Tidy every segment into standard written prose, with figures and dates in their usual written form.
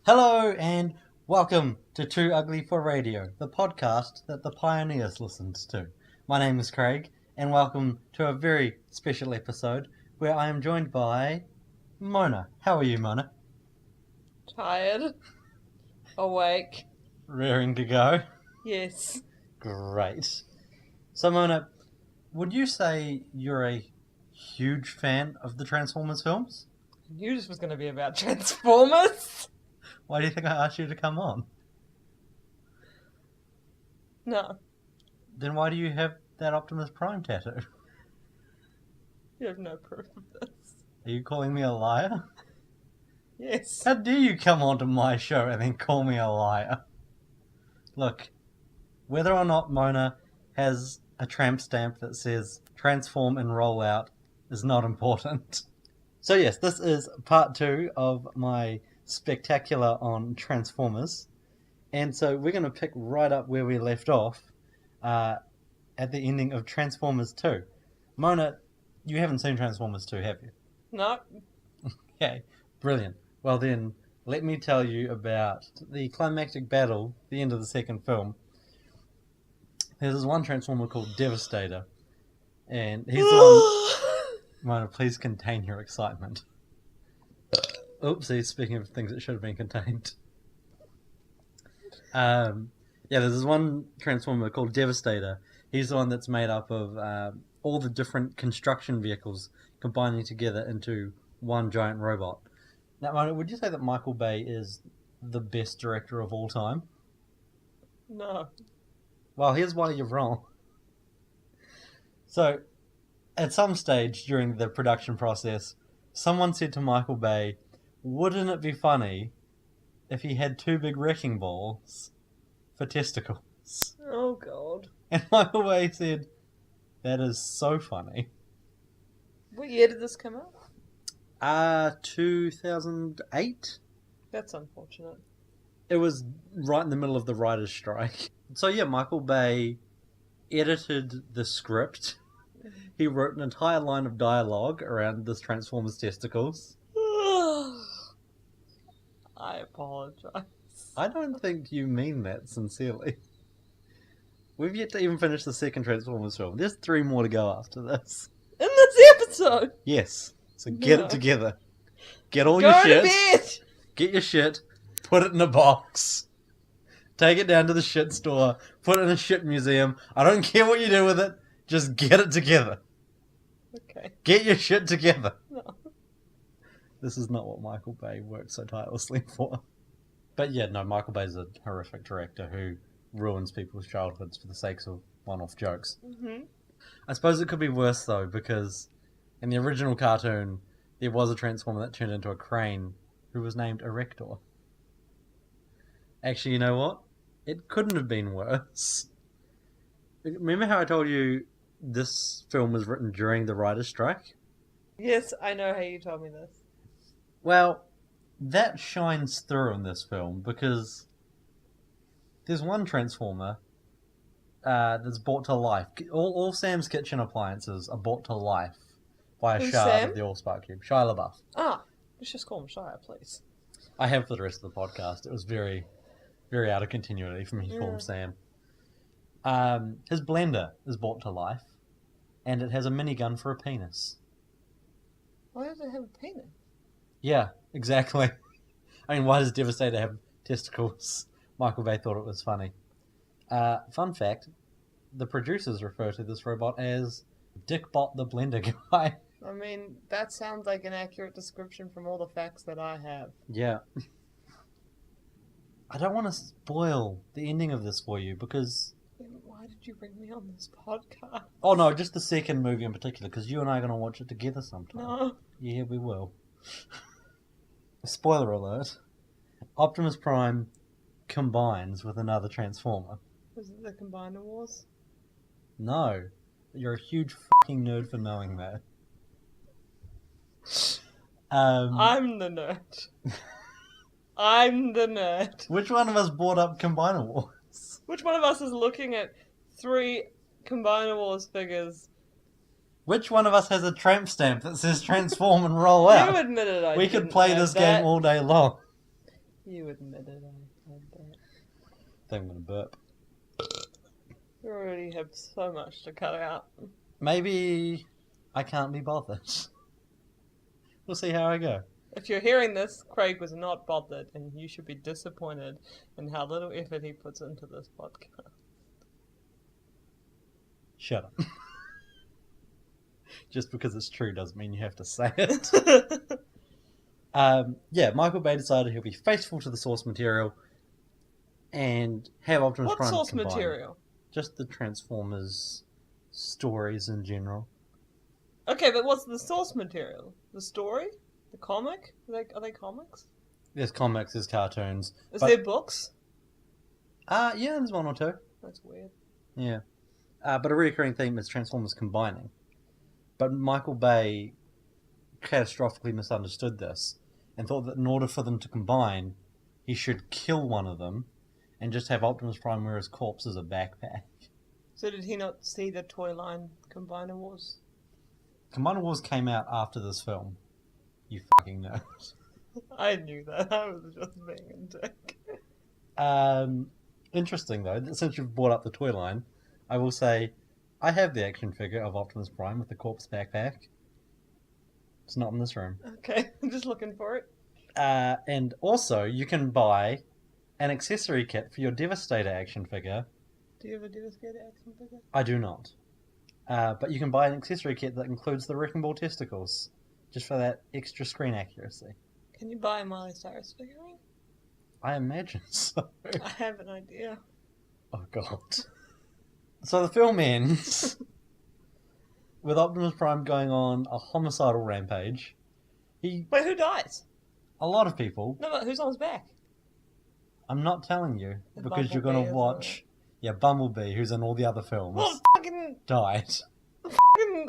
Hello and welcome to Too Ugly for Radio, the podcast that the pioneers listened to. My name is Craig, and welcome to a very special episode where I am joined by Mona. How are you, Mona? Tired. Awake. Raring to go? Yes. Great. So, Mona, would you say you're a huge fan of the Transformers films? I knew this was going to be about Transformers. Why do you think I asked you to come on? No. Then why do you have that Optimus Prime tattoo? You have no proof of this. Are you calling me a liar? Yes. How dare you come onto my show and then call me a liar? Look, whether or not Mona has a tramp stamp that says transform and roll out is not important. So yes, this is part 2 of my spectacular on Transformers. And so we're going to pick right up where we left off at the ending of Transformers 2. Mona, you haven't seen Transformers 2, have you? No. Okay, brilliant. Well then, let me tell you about the climactic battle, the end of the second film. There's this one Transformer called Devastator, and he's the one... Mona, please contain your excitement. Oopsie, speaking of things that should have been contained. There's this one Transformer called Devastator. He's the one that's made up of all the different construction vehicles combining together into one giant robot. Now, Mona, would you say that Michael Bay is the best director of all time? No. Well, here's why you're wrong. So, at some stage during the production process, someone said to Michael Bay, wouldn't it be funny if he had two big wrecking balls for testicles? Oh, God. And Michael Bay said, that is so funny. What year did this come out? 2008? That's unfortunate. It was right in the middle of the writer's strike. So yeah, Michael Bay edited the script. He wrote an entire line of dialogue around this Transformers testicles. I apologize. I don't think you mean that sincerely. We've yet to even finish the second Transformers film. There's 3 more to go after this. In this episode? Yes. So get it together. Get all Go your to shit. bed! Get your shit. Put it in a box. Take it down to the shit store. Put it in a shit museum. I don't care what you do with it. Just get it together. Okay. Get your shit together. No. This is not what Michael Bay worked so tirelessly for. But yeah, no, Michael Bay's a horrific director who ruins people's childhoods for the sakes of one-off jokes. Mm-hmm. I suppose it could be worse though, because in the original cartoon, there was a Transformer that turned into a crane who was named Erector. Actually, you know what? It couldn't have been worse. Remember how I told you this film was written during the writer's strike? Yes, I know how you told me this. Well, that shines through in this film because there's one Transformer that's brought to life. All Sam's kitchen appliances are brought to life by a Who's shard Sam? of the All-Spark Cube. Shia LaBeouf. Ah, let's just call him Shia, please. I have for the rest of the podcast. It was very, very out of continuity for me to call him Sam. His blender is brought to life, and it has a minigun for a penis. Why does it have a penis? Yeah, exactly. I mean, why does Devastator have testicles? Michael Bay thought it was funny. Fun fact, the producers refer to this robot as Dickbot the Blender Guy. I mean, that sounds like an accurate description from all the facts that I have. Yeah. I don't want to spoil the ending of this for you because... Why did you bring me on this podcast? Oh no, just the second movie in particular, because you and I are going to watch it together sometime. No. Yeah, we will. Spoiler alert. Optimus Prime combines with another Transformer. Was it the Combiner Wars? No. You're a huge fucking nerd for knowing that. I'm the nerd. I'm the nerd. Which one of us brought up Combiner Wars? Which one of us is looking at 3 Combiner Wars figures? Which one of us has a tramp stamp that says transform and roll out? You admitted I We could didn't play have this that. game all day long. You admitted I had that. I think I'm gonna burp. You already have so much to cut out. Maybe I can't be bothered. We'll see how I go. If you're hearing this, Craig was not bothered, and you should be disappointed in how little effort he puts into this podcast. Shut up. Just because it's true doesn't mean you have to say it. Yeah, Michael Bay decided he'll be faithful to the source material and have Optimus What Prime source combined. material? Just the Transformers stories in general. Okay, but what's the source material? The story? The comic? Are they comics? There's comics, there's cartoons. Is there books? Yeah, there's one or two. That's weird. Yeah. But a recurring theme is Transformers combining. But Michael Bay catastrophically misunderstood this and thought that in order for them to combine, he should kill one of them and just have Optimus Prime wear his corpse as a backpack. So did he not see the toy line Combiner Wars? Combiner Wars came out after this film. You fucking nerd. I knew that. I was just being a dick. Interesting though, since you've brought up the toy line, I will say I have the action figure of Optimus Prime with the corpse backpack. It's not in this room. Okay, I'm just looking for it. And also, you can buy an accessory kit for your Devastator action figure. Do you have a Devastator action figure? I do not. But you can buy an accessory kit that includes the Wrecking Ball testicles, just for that extra screen accuracy. Can you buy a Miley Cyrus figurine? I imagine so. I have an idea. Oh god. So the film ends with Optimus Prime going on a homicidal rampage. Wait, who dies? A lot of people. No, but who's on his back? I'm not telling you The because you're Bumblebee gonna as watch. Yeah, Bumblebee, who's in all the other films, Well, fucking died.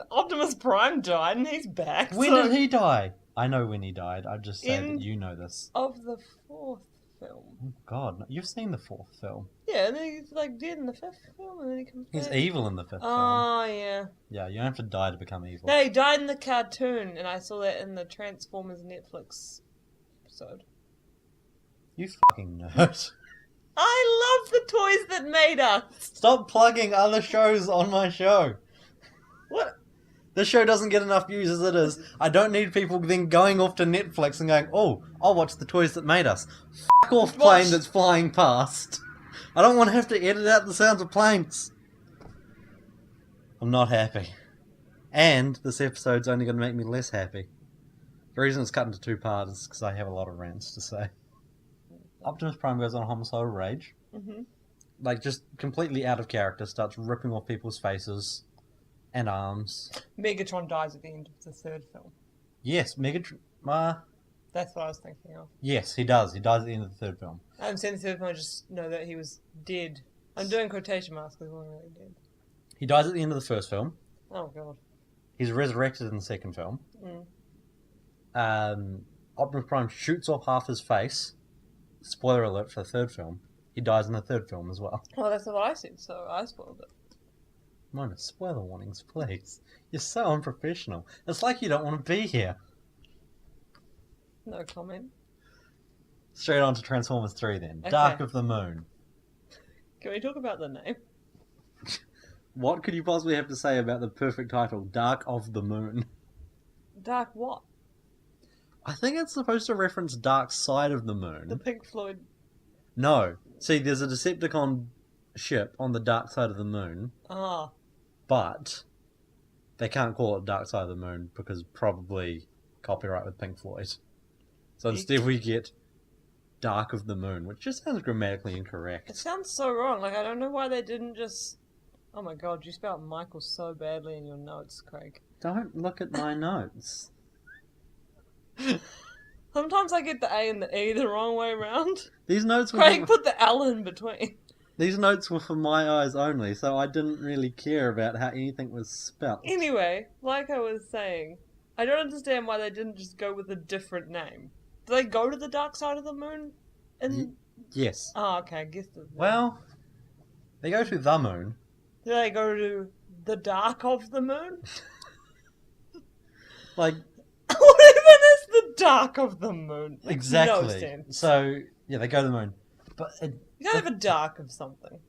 Optimus Prime died and he's back. When so... did he die? I know when he died. I just said In- that you know this. Of the fourth film. Oh god, you've seen the fourth film. Yeah, and then he's like dead in the fifth film, and then he comes He's back. evil in the fifth film. Oh, yeah. Yeah, you don't have to die to become evil. No, he died in the cartoon, and I saw that in the Transformers Netflix episode. You fucking nerd. I love the toys that made us! Stop plugging other shows on my show. What? This show doesn't get enough views as it is. I don't need people then going off to Netflix and going, oh, I'll watch the toys that made us. Fuck off, plane that's flying past. I don't want to have to edit out the sounds of planes. I'm not happy. And this episode's only going to make me less happy. The reason it's cut into two parts is because I have a lot of rants to say. Optimus Prime goes on a homicidal rage. Mm-hmm. Like, just completely out of character, starts ripping off people's faces and arms. Megatron dies at the end of the third film. Yes, Megatron... That's what I was thinking of. yes, he does. He dies at the end of the third film. I haven't seen the third film, I just know that he was dead. I'm doing quotation marks because he wasn't really dead. He dies at the end of the first film. Oh, God. He's resurrected in the second film. Mm. Optimus Prime shoots off half his face. Spoiler alert for the third film. He dies in the third film as well. Well, that's what I said, so I spoiled it. Mona, spoiler warnings, please. You're so unprofessional. It's like you don't want to be here. No comment. Straight on to Transformers 3 then. Okay. Dark of the Moon. Can we talk about the name? What could you possibly have to say about the perfect title, Dark of the Moon? Dark what? I think it's supposed to reference Dark Side of the Moon. The Pink Floyd. No. See, there's a Decepticon ship on the dark side of the moon, Ah. but they can't call it Dark Side of the Moon because probably copyright with Pink Floyd. So instead we get Dark of the Moon, which just sounds grammatically incorrect. It sounds so wrong. Like, I don't know why they didn't just... Oh my god, you spelled Michael so badly in your notes, Craig. Don't look at my notes. Sometimes I get the A and the E the wrong way around. These notes were Craig put the L in between. These notes were for my eyes only, so I didn't really care about how anything was spelt. Anyway, like I was saying, I don't understand why they didn't just go with a different name. Do they go to the dark side of the moon? Yes. Oh, okay, I guess. Well, they go to the moon. Do they go to the dark of the moon? Like, What even is the dark of the moon? Makes exactly. No sense. So Yeah, they go to the moon. But You gotta have a dark of something.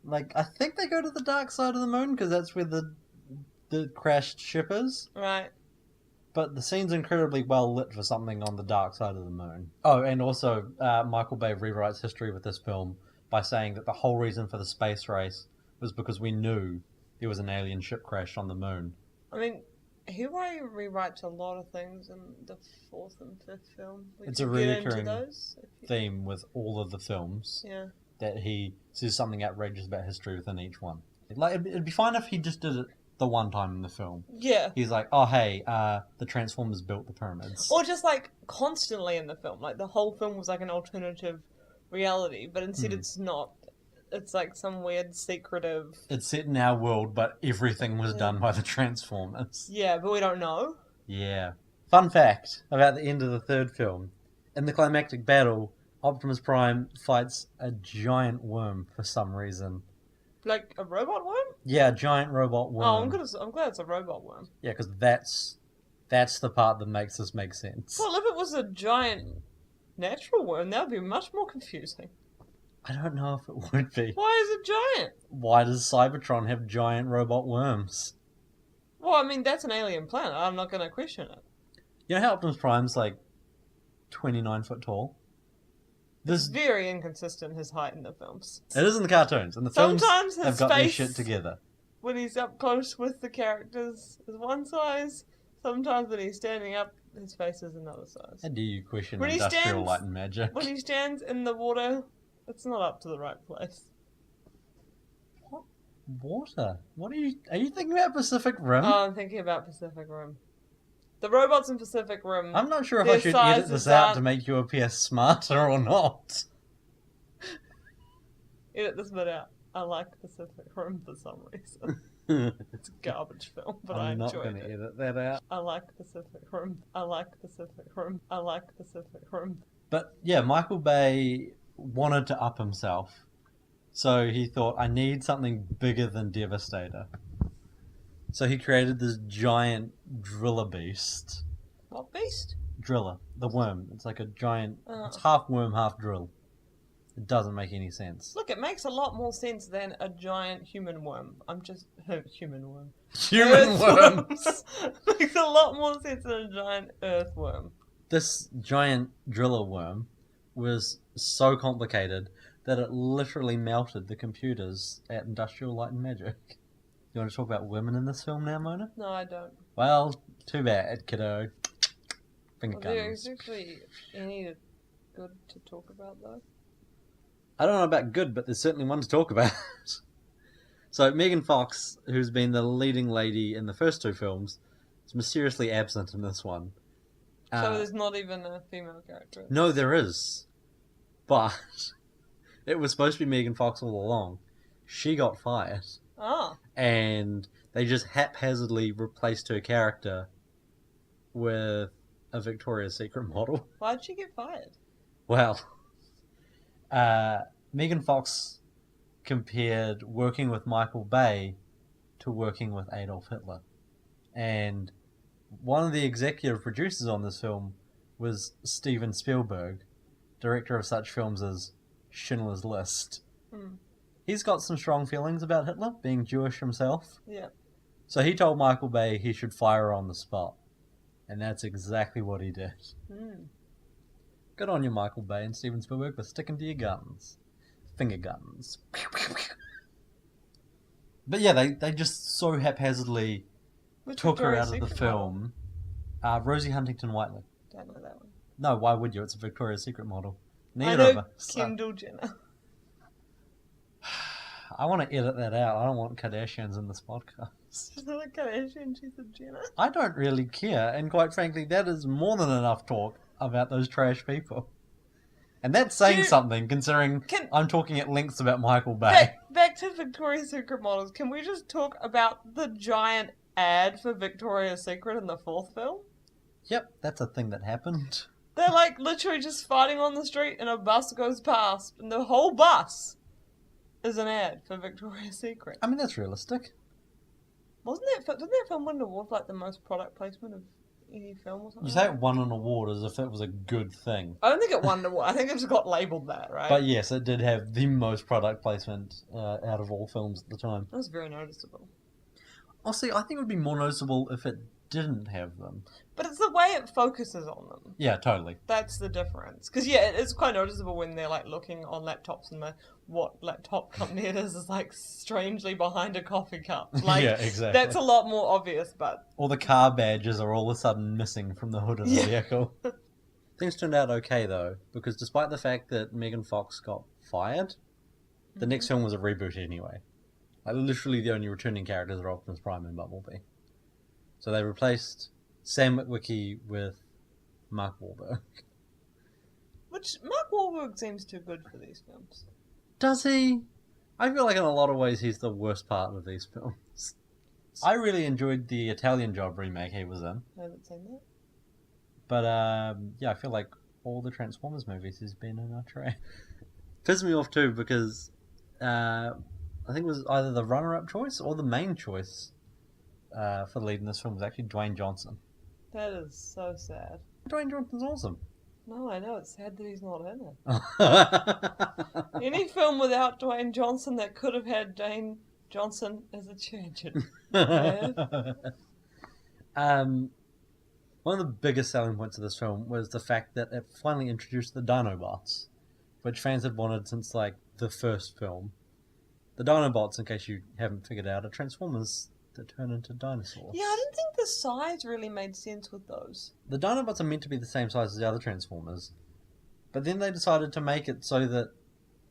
like, I think they go to the dark side of the moon because that's where the crashed ship is. Right. But the scene's incredibly well lit for something on the dark side of the moon. Oh, and also, Michael Bay rewrites history with this film by saying that the whole reason for the space race was because we knew there was an alien ship crash on the moon. I mean, he rewrites a lot of things in the fourth and fifth film. It's a get into recurring those. theme with all of the films. Yeah. That he says something outrageous about history within each one. Like, it'd be fine if he just did it the one time in the film. Yeah. He's like, oh, hey, the Transformers built the pyramids. Or just like constantly in the film. Like the whole film was like an alternative reality, but instead it's not. It's like some weird secretive. It's set in our world, but everything was done by the Transformers. Yeah, but we don't know. Yeah. Fun fact about the end of the third film. In the climactic battle, Optimus Prime fights a giant worm for some reason. Like a robot worm? Yeah, a giant robot worm. Oh, I'm glad it's a robot worm. Yeah, because that's the part that makes this make sense. Well, if it was a giant natural worm, that would be much more confusing. I don't know if it would be. Why is it giant? Why does Cybertron have giant robot worms? Well, I mean, that's an alien planet. I'm not going to question it. You know how Optimus Prime's like 29 foot tall? It's very inconsistent, his height in the films. It is in the cartoons, and the films Sometimes his have got their face- shit together. When he's up close with the characters, is one size. Sometimes when he's standing up, his face is another size. How do you question When he industrial stands- light and magic? When he stands in the water, it's not up to the right place. What? Water? What are you thinking about Pacific Rim? Oh, I'm thinking about Pacific Rim. The robots in Pacific Rim. I'm not sure if their I should edit sizes this out aren't- to make you appear smarter or not. Edit this bit out. I like Pacific Rim for some reason. It's a garbage film, but I I'm not enjoyed going to it. edit that out. I like Pacific Rim. I like Pacific Rim. I like Pacific Rim. But yeah, Michael Bay wanted to up himself. So he thought, I need something bigger than Devastator. So he created this giant driller beast. What beast? Driller. The worm. It's like a giant... Oh. It's half worm, half drill. It doesn't make any sense. Look, it makes a lot more sense than a giant human worm. I'm just... human worm. Human worms! Makes a lot more sense than a giant earthworm. This giant driller worm was so complicated that it literally melted the computers at Industrial Light and Magic. You want to talk about women in this film now, Mona? No, I don't. Well, too bad, kiddo. Finger Well, there guns. is actually any good to talk about, though. I don't know about good, but there's certainly one to talk about. So Megan Fox, who's been the leading lady in the first two films, is mysteriously absent in this one. So there's not even a female character. No, there is. But it was supposed to be Megan Fox all along. She got fired. Ah. And they just haphazardly replaced her character with a Victoria's Secret model. Why'd she get fired? Well, Megan Fox compared working with Michael Bay to working with Adolf Hitler. And one of the executive producers on this film was Steven Spielberg, director of such films as Schindler's List. Hmm. He's got some strong feelings about Hitler, being Jewish himself. Yeah. So he told Michael Bay he should fire her on the spot. And that's exactly what he did. Hmm. Good on you, Michael Bay and Steven Spielberg, for sticking to your guns. Finger guns. But yeah, they just so haphazardly Which took her Victoria's out of the Secret model? film. Rosie Huntington-Whiteley. Don't know that one. No, why would you? It's a Victoria's Secret model. I Neither know of us. Kendall Jenner. I want to edit that out. I don't want Kardashians in this podcast. She's not a Kardashian, she's a Jenner. I don't really care, and quite frankly, that is more than enough talk about those trash people. And that's saying something, considering I'm talking at lengths about Michael Bay. Back to Victoria's Secret models. Can we just talk about the giant ad for Victoria's Secret in the fourth film? Yep, that's a thing that happened. They're like literally just fighting on the street and a bus goes past and the whole bus is an ad for Victoria's Secret. I mean, that's realistic. Didn't that film win an award for like the most product placement of any film or something. You say it won an award as if it was a good thing. I don't think it won an award. I think it just got labelled that, right? But yes, it did have the most product placement out of all films at the time. That was very noticeable. Honestly, I think it would be more noticeable if it didn't have them. But it's the way it focuses on them. Yeah, totally. That's the difference. Because, yeah, it's quite noticeable when they're, like, looking on laptops and what laptop company it is, like, strangely behind a coffee cup. Like, yeah, exactly. That's a lot more obvious, but... All the car badges are all of a sudden missing from the hood of the vehicle. Things turned out okay, though, because despite the fact that Megan Fox got fired, the next film was a reboot anyway. Like, literally the only returning characters are Optimus Prime and Bumblebee. So they replaced Sam Witwicky with Mark Wahlberg. Which, Mark Wahlberg seems too good for these films. Does he? I feel like in a lot of ways he's the worst part of these films. I really enjoyed the Italian Job remake he was in. I haven't seen that. But, yeah, I feel like all the Transformers movies he's been in are trash. Pisses me off too because I think it was either the runner-up choice or the main choice for the lead in this film was actually Dwayne Johnson. That is so sad. Dwayne Johnson's awesome. No, I know, it's sad that he's not in it. Any film without Dwayne Johnson that could have had Dwayne Johnson as a champion. One of the biggest selling points of this film was the fact that it finally introduced the Dinobots, which fans had wanted since, like, the first film. The Dinobots, in case you haven't figured out, are Transformers that turn into dinosaurs. Yeah, I didn't think the size really made sense with those. The Dinobots are meant to be the same size as the other Transformers, but then they decided to make it so that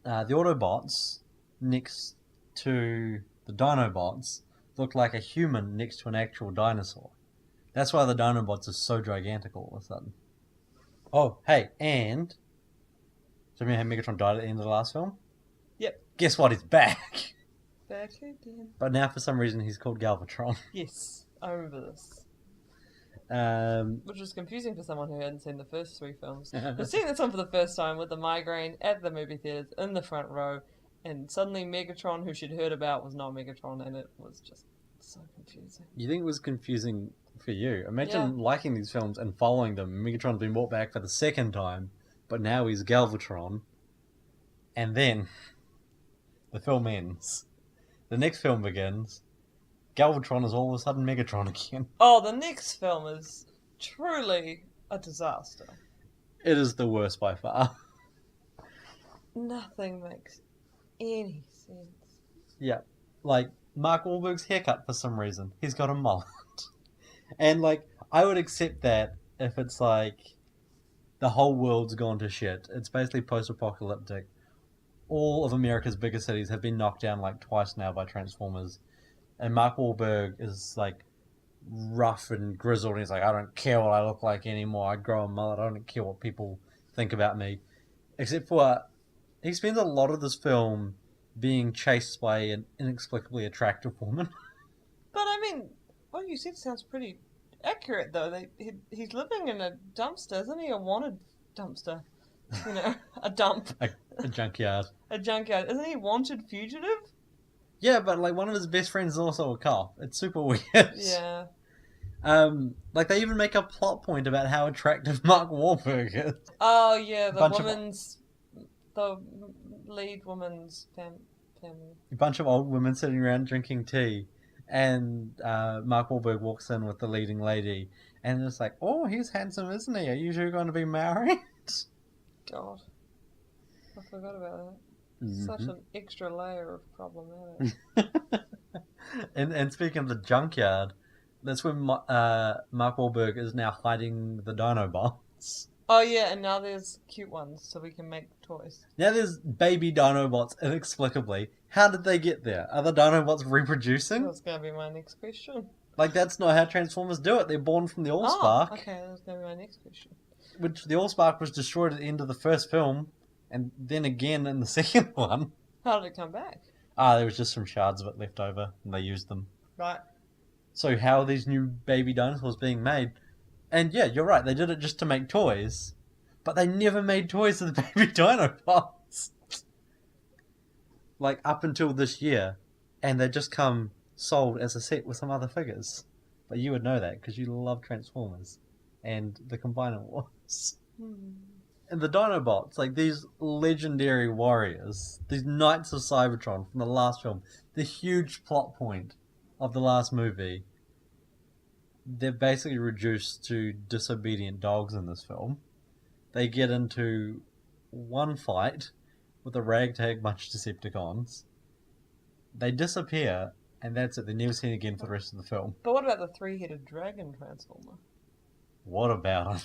the Autobots next to the Dinobots look like a human next to an actual dinosaur. That's why the Dinobots are so gigantic all of a sudden. Oh, hey, and... So remember how Megatron died at the end of the last film? Yep. Guess what? He's back! Back again. But now for some reason he's called Galvatron. Yes, I remember this. Which was confusing for someone who hadn't seen the first three films. But seeing this one for the first time with the migraine at the movie theaters in the front row, and suddenly Megatron, who she'd heard about, was not Megatron, and it was just so confusing. You think it was confusing for you? Imagine liking these films and following them. Megatron's been brought back for the second time, but now he's Galvatron. And then the film ends. The next film begins. Galvatron is all of a sudden Megatron again. Oh, the next film is truly a disaster. It is the worst by far. Nothing makes any sense. Yeah. Like, Mark Wahlberg's haircut for some reason. He's got a mullet. And, like, I would accept that if it's like the whole world's gone to shit. It's basically post-apocalyptic. All of America's biggest cities have been knocked down like twice now by Transformers. And Mark Wahlberg is like rough and grizzled. And he's like, I don't care what I look like anymore. I grow a mullet. I don't care what people think about me. Except for he spends a lot of this film being chased by an inexplicably attractive woman. But I mean, what you said sounds pretty accurate though. He's living in a dumpster, isn't he? A wanted dumpster. You know, a dump. A junkyard. A junkyard. Isn't he wanted fugitive? Yeah, but like one of his best friends is also a cop. It's super weird. Yeah. Like they even make a plot point about how attractive Mark Wahlberg is. Oh yeah, the lead woman's family. A bunch of old women sitting around drinking tea, and Mark Wahlberg walks in with the leading lady, and it's like, oh, he's handsome, isn't he? Are you two going to be married? God, I forgot about that. Such an extra layer of problematic. and speaking of the junkyard, that's when Mark Wahlberg is now hiding the Dinobots. Oh yeah, and now there's cute ones, so we can make toys. Now there's baby Dinobots inexplicably. How did they get there? Are the Dinobots reproducing? That's gonna be my next question. Like, that's not how Transformers do it. They're born from the Allspark. Oh, okay, that's gonna be my next question. Which the Allspark was destroyed at the end of the first film, and then again in the second one. How did it come back? There was just some shards of it left over, and they used them. Right. So how are these new baby dinosaurs being made? And yeah, you're right, they did it just to make toys, but they never made toys of the baby Dinobots. Like, up until this year, and they just come sold as a set with some other figures. But you would know that, because you love Transformers. and the Combiner Wars. Hmm. And the Dinobots, like these legendary warriors, these Knights of Cybertron from the last film, the huge plot point of the last movie, they're basically reduced to disobedient dogs in this film. They get into one fight with a ragtag bunch of Decepticons. They disappear, and that's it. They're never seen again for the rest of the film. But what about the three-headed dragon transformer? What about him?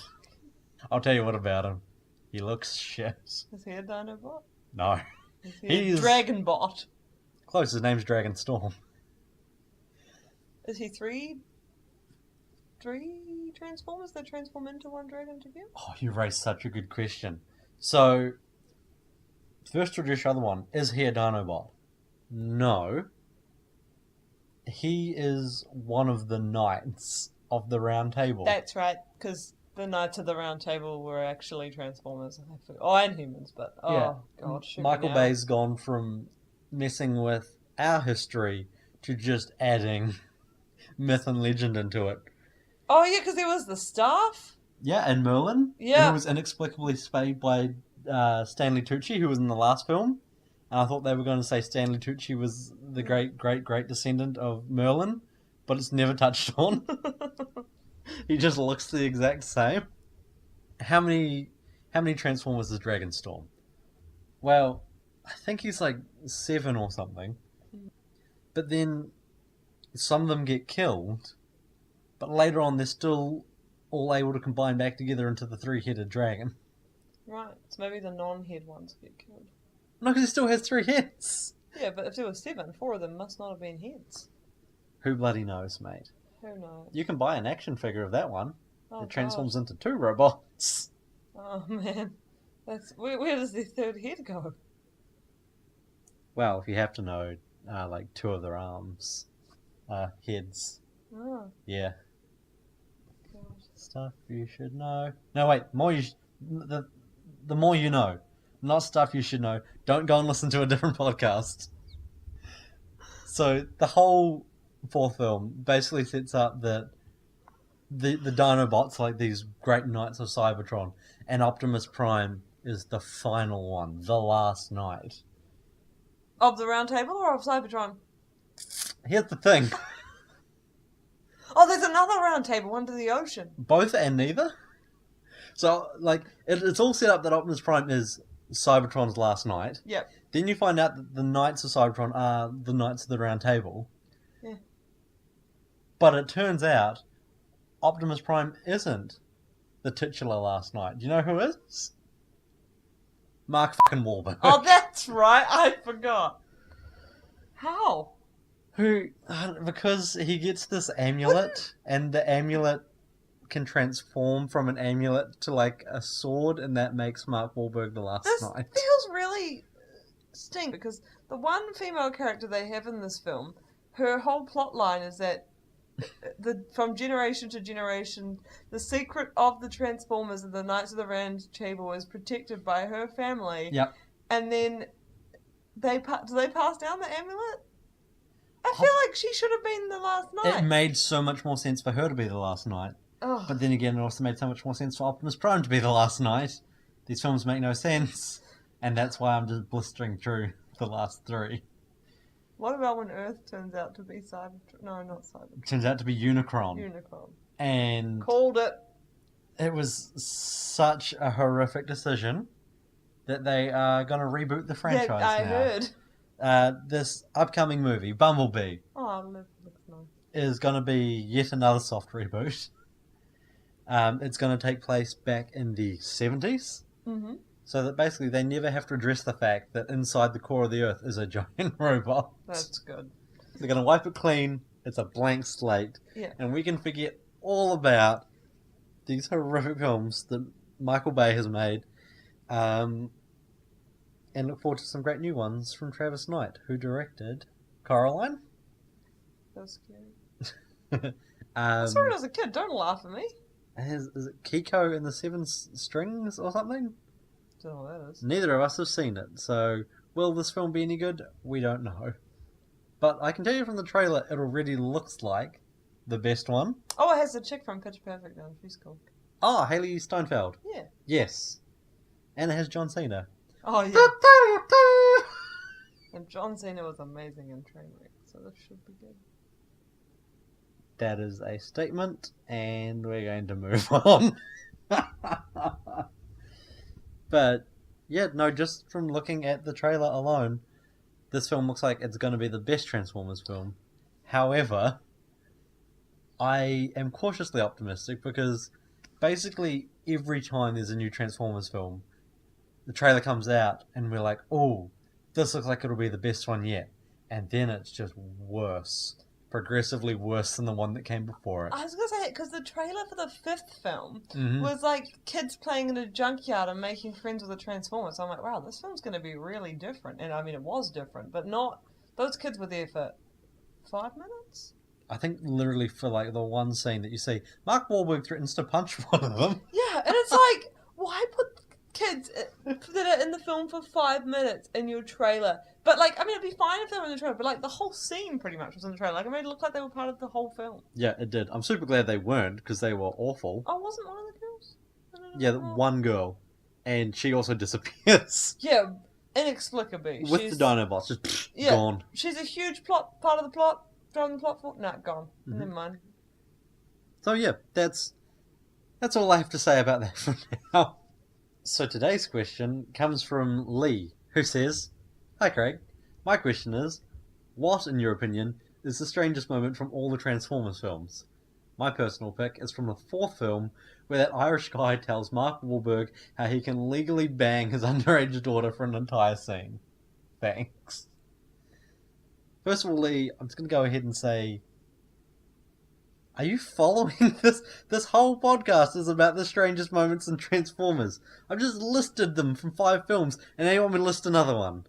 I'll tell you what about him. He looks shit. Is he a Dinobot? No. Is he He's- a Dragonbot? Close, his name's Dragon Storm. Is he three Transformers that transform into one dragon together? Oh, you raised such a good question. So, first to address the other one, is he a Dinobot? No. He is one of the Knights of the Round Table. That's right, because the Knights of the Round Table were actually Transformers. Oh, and humans, but Yeah. god, shoot me Michael now. Bay's gone from messing with our history to just adding myth and legend into it. Oh yeah, because there was the staff. Yeah, and Merlin. Yeah. Who was inexplicably played by Stanley Tucci, who was in the last film. And I thought they were going to say Stanley Tucci was the great descendant of Merlin, but it's never touched on. He just looks the exact same. How many Transformers is Dragonstorm? Well, I think he's like 7 or something. But then some of them get killed, but later on they're still all able to combine back together into the three-headed dragon. Right, so maybe the non-head ones get killed. No, because he still has 3 heads. Yeah, but if there were 7, 4 of them must not have been heads. Who bloody knows, mate? Who knows? You can buy an action figure of that one. Oh, It transforms into 2 robots. God. Oh man, that's where does the third head go? Well, if you have to know, like 2 of their arms, heads. Oh Yeah, god. stuff you should know. No, wait, the more you know, not stuff you should know. Don't go and listen to a different podcast. So the whole 4th film basically sets up that the Dinobots are like these great knights of Cybertron, and Optimus Prime is the final one, the last knight. Of the Round Table or of Cybertron? Here's the thing: Oh, there's another Round Table under the ocean. both and neither. So, like, it's all set up that Optimus Prime is Cybertron's last knight. Yep. Then you find out that the Knights of Cybertron are the Knights of the Round Table. Yeah. But it turns out Optimus Prime isn't the titular last knight. Do you know who is? Mark fucking Wahlberg. Oh, that's right. I forgot. How? Who? Because he gets this amulet, and the amulet can transform from an amulet to like a sword, and that makes Mark Wahlberg the last This knight. feels really stink because the one female character they have in this film, her whole plot line is that from generation to generation, the secret of the Transformers and the Knights of the Round Table is protected by her family. Yep. And then do they pass down the amulet? I feel like she should have been the last knight. It made so much more sense for her to be the last knight. Ugh. But then again, it also made so much more sense for Optimus Prime to be the last knight. These films make no sense. And that's why I'm just blistering through the last 3. What about when Earth turns out to be Cybertron? No, not Cybertron. Turns out to be Unicron. Unicron. And Called it. it was such a horrific decision that they are going to reboot the franchise Yeah, I now. heard. This upcoming movie, Bumblebee, Oh, it looks nice. is going to be yet another soft reboot. It's going to take place back in the 70s. Mm-hmm. So that basically they never have to address the fact that inside the core of the Earth is a giant robot. That's good. They're going to wipe it clean. It's a blank slate. Yeah. And we can forget all about these horrific films that Michael Bay has made. And look forward to some great new ones from Travis Knight, who directed Coraline. That's scary. I um, saw it as a kid. Don't laugh at me. is it Kiko and the Seven Strings or something? Don't know what that is. Neither of us have seen it, so will this film be any good? We don't know. But I can tell you from the trailer, it already looks like the best one. Oh, it has the chick from Pitch Perfect now. She's cool. Oh, Haley Steinfeld. Yeah. Yes. And it has John Cena. Oh, yeah. And John Cena was amazing in Trainwreck, so this should be good. That is a statement, and we're going to move on. But, yeah, no, just from looking at the trailer alone, this film looks like it's going to be the best Transformers film. However, I am cautiously optimistic because basically every time there's a new Transformers film, the trailer comes out and we're like, oh, this looks like it'll be the best one yet. And then it's just worse. Progressively worse than the one that came before it. I was going to say, because the trailer for the 5th film Mhm. was like kids playing in a junkyard and making friends with the Transformers. So I'm like, wow, this film's going to be really different. And I mean, it was different, but not... Those kids were there for 5 minutes? I think literally for like the one scene that you see, Mark Wahlberg threatens to punch one of them. Yeah, and it's like, why put kids that are in the film for 5 minutes in your trailer? But like, I mean, it'd be fine if they were in the trailer, but like the whole scene pretty much was in the trailer. Like, it made it look like they were part of the whole film. Yeah, it did. I'm super glad they weren't because they were awful. Oh, wasn't one of the girls? Yeah, one girl. And she also disappears. Yeah, inexplicably. With the Dinobots, just gone. She's a huge part of the plot, driving the plot forward. Nah, gone. Mm-hmm. Never mind. So yeah, that's all I have to say about that for now. So today's question comes from Lee, who says, "Hi Craig, my question is, what, in your opinion, is the strangest moment from all the Transformers films? My personal pick is from the 4th film, where that Irish guy tells Mark Wahlberg how he can legally bang his underage daughter for an entire scene. Thanks." First of all, Lee, I'm just going to go ahead and say, are you following this? This whole podcast is about the strangest moments in Transformers. I've just listed them from 5 films, and now you want me to list another one.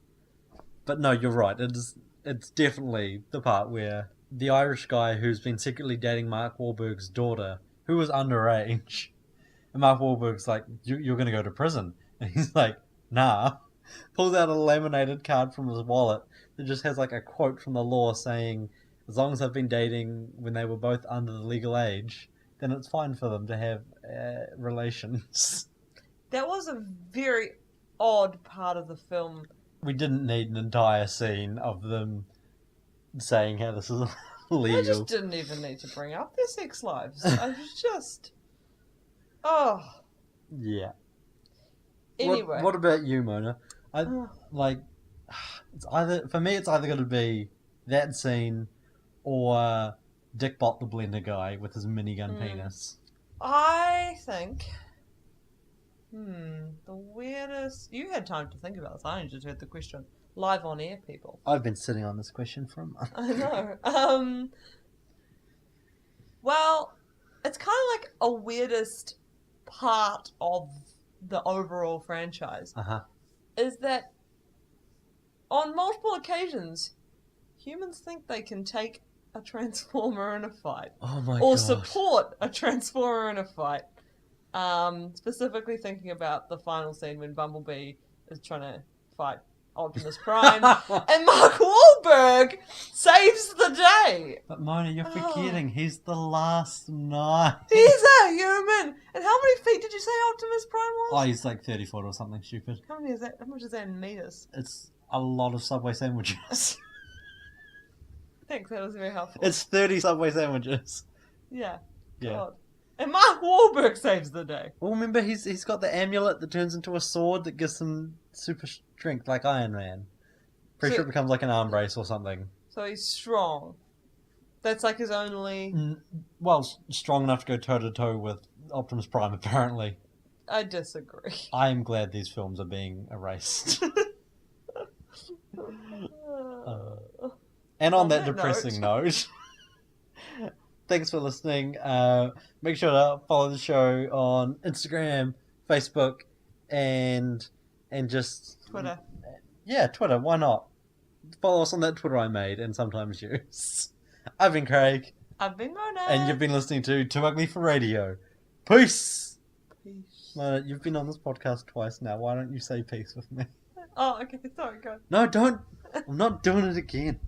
But no, you're right. It's definitely the part where the Irish guy who's been secretly dating Mark Wahlberg's daughter, who was underage, and Mark Wahlberg's like, you're going to go to prison. And he's like, nah. Pulls out a laminated card from his wallet that just has like a quote from the law saying, as long as they've been dating when they were both under the legal age, then it's fine for them to have relations. That was a very odd part of the film. We didn't need an entire scene of them saying how this is legal. I just didn't even need to bring up their sex lives. I was just... Oh. Yeah. Anyway. What about you, Mona? It's either going to be that scene or Dick Bot the Blender guy with his minigun penis. I think... the weirdest... You had time to think about this. I only just heard the question live on air, people. I've been sitting on this question for a month. I know. Well, it's kind of like a weirdest part of the overall franchise. Is that on multiple occasions, humans think they can take a Transformer in a fight. Oh my god. Or support a Transformer in a fight. Specifically thinking about the final scene when Bumblebee is trying to fight Optimus Prime, and Mark Wahlberg saves the day. But Mona, you're forgetting, he's the last knight. He's a human. And how many feet did you say Optimus Prime was? Oh, he's like 30 foot or something stupid. How many is that? How much is that in meters? It's a lot of Subway sandwiches. Thanks, that was very helpful. It's 30 Subway sandwiches. Yeah. Yeah. God. And Mark Wahlberg saves the day. Well, remember, he's got the amulet that turns into a sword that gives him super strength, like Iron Man. Pretty sure it becomes like an arm brace or something. So he's strong. That's like his only... Well, strong enough to go toe-to-toe with Optimus Prime, apparently. I disagree. I am glad these films are being erased. And on that depressing note... Thanks for listening. Make sure to follow the show on Instagram, Facebook, and just... Twitter. Yeah, Twitter. Why not? Follow us on that Twitter I made and sometimes use. I've been Craig. I've been Mona. And you've been listening to Too Ugly for Radio. Peace! Peace. Mona, you've been on this podcast twice now. Why don't you say peace with me? Oh, okay. Sorry, go. No, don't. I'm not doing it again.